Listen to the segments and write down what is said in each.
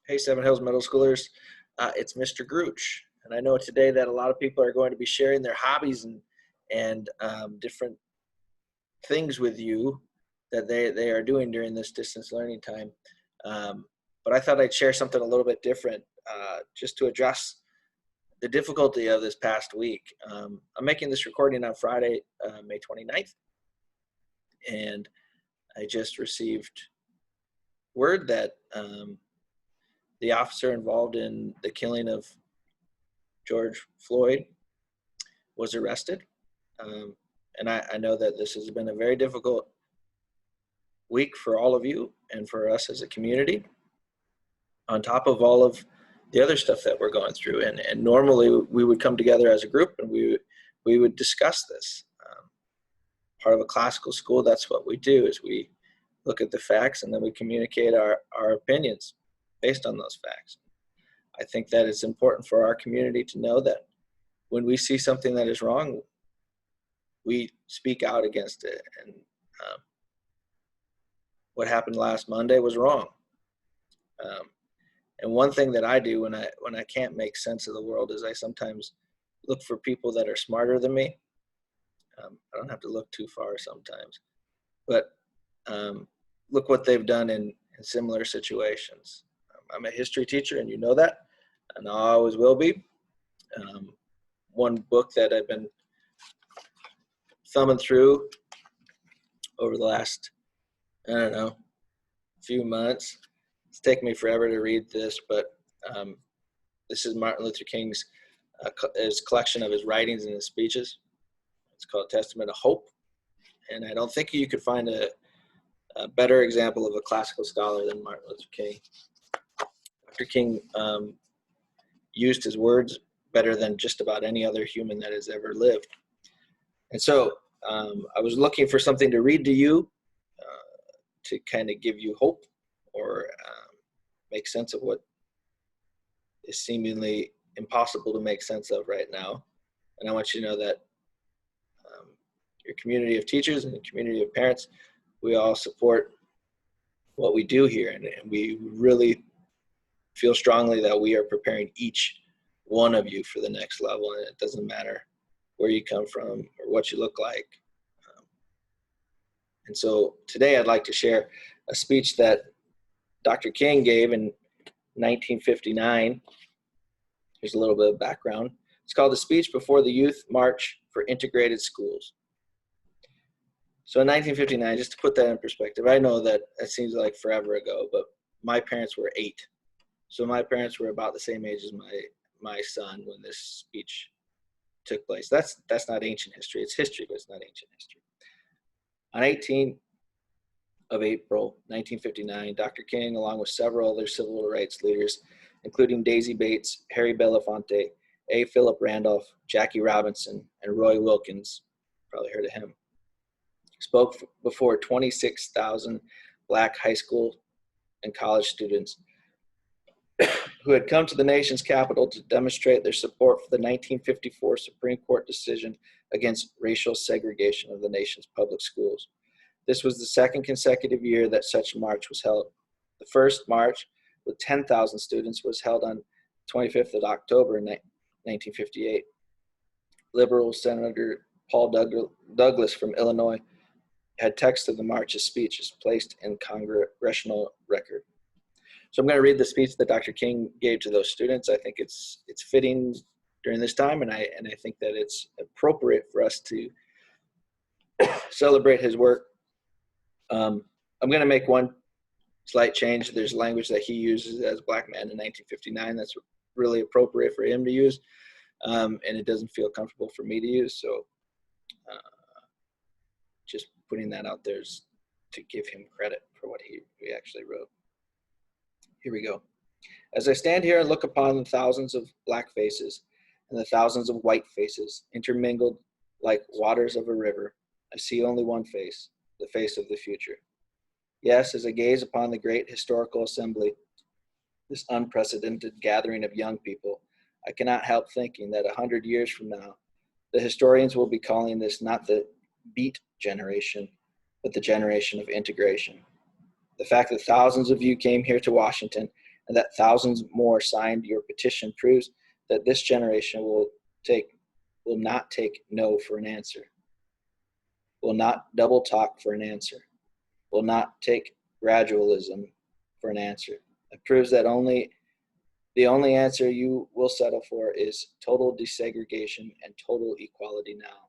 Hey, Seven Hills Middle Schoolers. It's Mr. Grooch. And I know today that a lot of people are going to be sharing their hobbies and different things with you that they are doing during this distance learning time. Um, but I thought I'd share something a little bit different just to address the difficulty of this past week. I'm making this recording on Friday, May 29th, and I just received word that the officer involved in the killing of George Floyd was arrested. And I know that this has been a very difficult week for all of you and for us as a community, on top of all of the other stuff that we're going through. And normally we would come together as a group and we would discuss this. Part of a classical school, that's what we do, is we look at the facts and then we communicate our opinions based on those facts. I think that it's important for our community to know that when we see something that is wrong, we speak out against it. And what happened last Monday was wrong. And one thing that I do when I can't make sense of the world is I sometimes look for people that are smarter than me. I don't have to look too far sometimes, but look what they've done in similar situations. I'm a history teacher, and you know that, and I always will be. One book that I've been thumbing through over the last, I don't know, few months. It's taken me forever to read this, but this is Martin Luther King's his collection of his writings and his speeches. It's called Testament of Hope, and I don't think you could find a better example of a classical scholar than Martin Luther King. Dr. King used his words better than just about any other human that has ever lived. And so I was looking for something to read to you to kind of give you hope or make sense of what is seemingly impossible to make sense of right now. And I want you to know that your community of teachers and the community of parents, we all support what we do here. And we really feel strongly that we are preparing each one of you for the next level. And it doesn't matter where you come from or what you look like. And so today I'd like to share a speech that Dr. King gave in 1959. Here's a little bit of background. It's called The Speech Before the Youth March for Integrated Schools. So in 1959, just to put that in perspective, I know that it seems like forever ago, but my parents were 8. So my parents were about the same age as my son when this speech took place. That's not ancient history. It's history, but it's not ancient history. On 18th of April, 1959, Dr. King, along with several other civil rights leaders, including Daisy Bates, Harry Belafonte, A. Philip Randolph, Jackie Robinson, and Roy Wilkins, probably heard of him, spoke before 26,000 Black high school and college students who had come to the nation's capital to demonstrate their support for the 1954 Supreme Court decision against racial segregation of the nation's public schools. This was the second consecutive year that such march was held. The first march with 10,000 students was held on 25th of October in 1958. Liberal Senator Paul Douglas from Illinois had text of the march's speech is placed in congressional record. So I'm going to read the speech that Dr. King gave to those students. I think it's fitting during this time, and I think that it's appropriate for us to celebrate his work. I'm going to make one slight change. There's language that he uses as a Black man in 1959 that's really appropriate for him to use, and it doesn't feel comfortable for me to use. So just putting that out there is to give him credit for what he actually wrote. Here we go. As I stand here and look upon the thousands of Black faces and the thousands of white faces intermingled like waters of a river, I see only one face, the face of the future. Yes, as I gaze upon the great historical assembly, this unprecedented gathering of young people, I cannot help thinking that 100 years from now, the historians will be calling this not the Beat generation, but the generation of integration. The fact that thousands of you came here to Washington and that thousands more signed your petition proves that this generation will not take no for an answer, will not double talk for an answer, will not take gradualism for an answer. It proves that the only answer you will settle for is total desegregation and total equality now.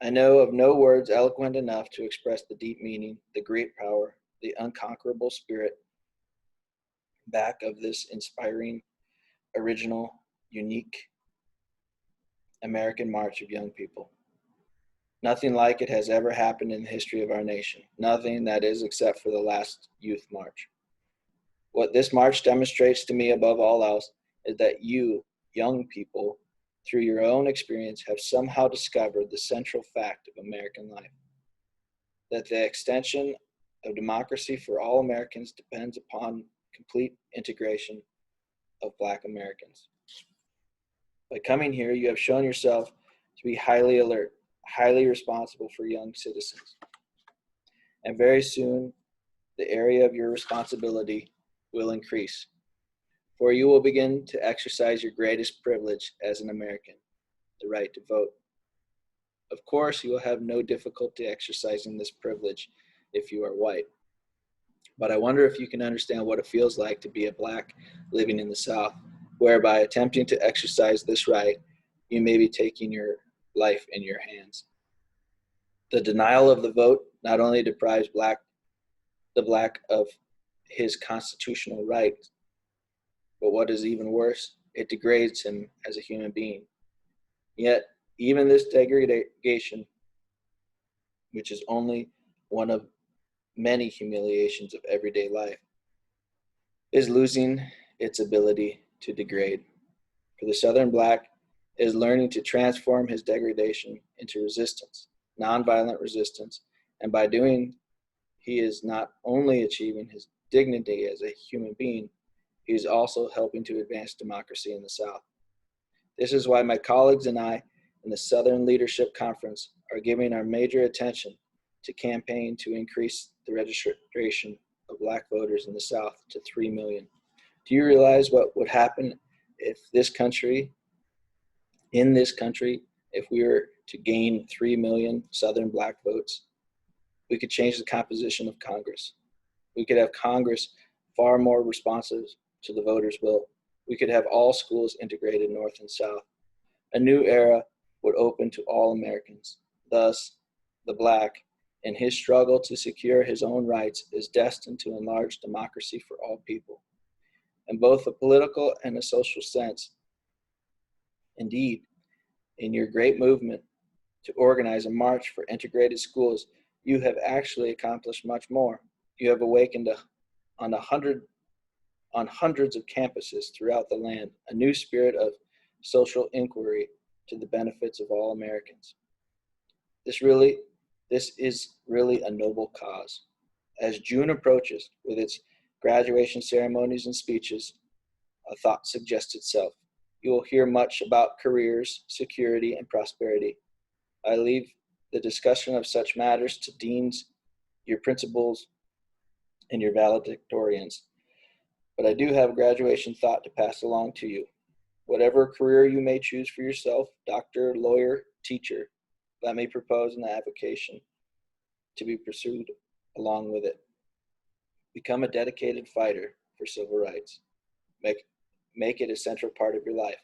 I know of no words eloquent enough to express the deep meaning, the great power, the unconquerable spirit back of this inspiring, original, unique American march of young people. Nothing like it has ever happened in the history of our nation. Nothing, that is, except for the last youth march. What this march demonstrates to me above all else is that you, young people, through your own experience, have somehow discovered the central fact of American life, that the extension of democracy for all Americans depends upon complete integration of Black Americans. By coming here, you have shown yourself to be highly alert, highly responsible for young citizens. And very soon, the area of your responsibility will increase, for you will begin to exercise your greatest privilege as an American, the right to vote. Of course, you will have no difficulty exercising this privilege if you are white. But I wonder if you can understand what it feels like to be a Black living in the South, where by attempting to exercise this right, you may be taking your life in your hands. The denial of the vote not only deprives the Black of his constitutional rights, but what is even worse, it degrades him as a human being. Yet, even this degradation, which is only one of many humiliations of everyday life, is losing its ability to degrade. For the Southern Black is learning to transform his degradation into resistance, nonviolent resistance, and by doing, he is not only achieving his dignity as a human being, he is also helping to advance democracy in the South. This is why my colleagues and I in the Southern Leadership Conference are giving our major attention to campaign to increase the registration of Black voters in the South to 3 million. Do you realize what would happen if in this country, if we were to gain 3 million Southern Black votes? We could change the composition of Congress. We could have Congress far more responsive to the voters' will. We could have all schools integrated North and South. A new era would open to all Americans. Thus, the Black, in his struggle to secure his own rights, is destined to enlarge democracy for all people. In both a political and a social sense. Indeed, in your great movement to organize a march for integrated schools, you have actually accomplished much more. You have awakened on hundreds of campuses throughout the land a new spirit of social inquiry to the benefits of all Americans. This is really a noble cause. As June approaches with its graduation ceremonies and speeches, a thought suggests itself. You will hear much about careers, security, and prosperity. I leave the discussion of such matters to deans, your principals, and your valedictorians. But I do have a graduation thought to pass along to you. Whatever career you may choose for yourself, doctor, lawyer, teacher, let me propose an avocation to be pursued along with it. Become a dedicated fighter for civil rights. Make it a central part of your life.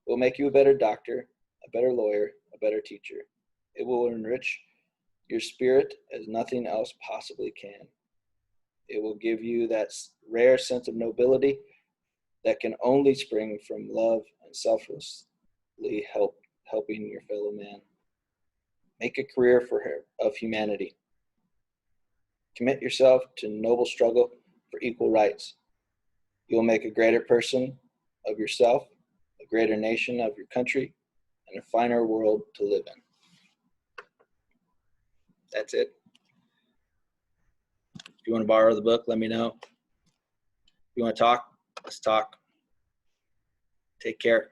It will make you a better doctor, a better lawyer, a better teacher. It will enrich your spirit as nothing else possibly can. It will give you that rare sense of nobility that can only spring from love and selflessly helping your fellow man. Make a career of humanity. Commit yourself to noble struggle for equal rights. You will make a greater person of yourself, a greater nation of your country, and a finer world to live in. That's it. If you want to borrow the book, let me know. If you want to talk, let's talk. Take care.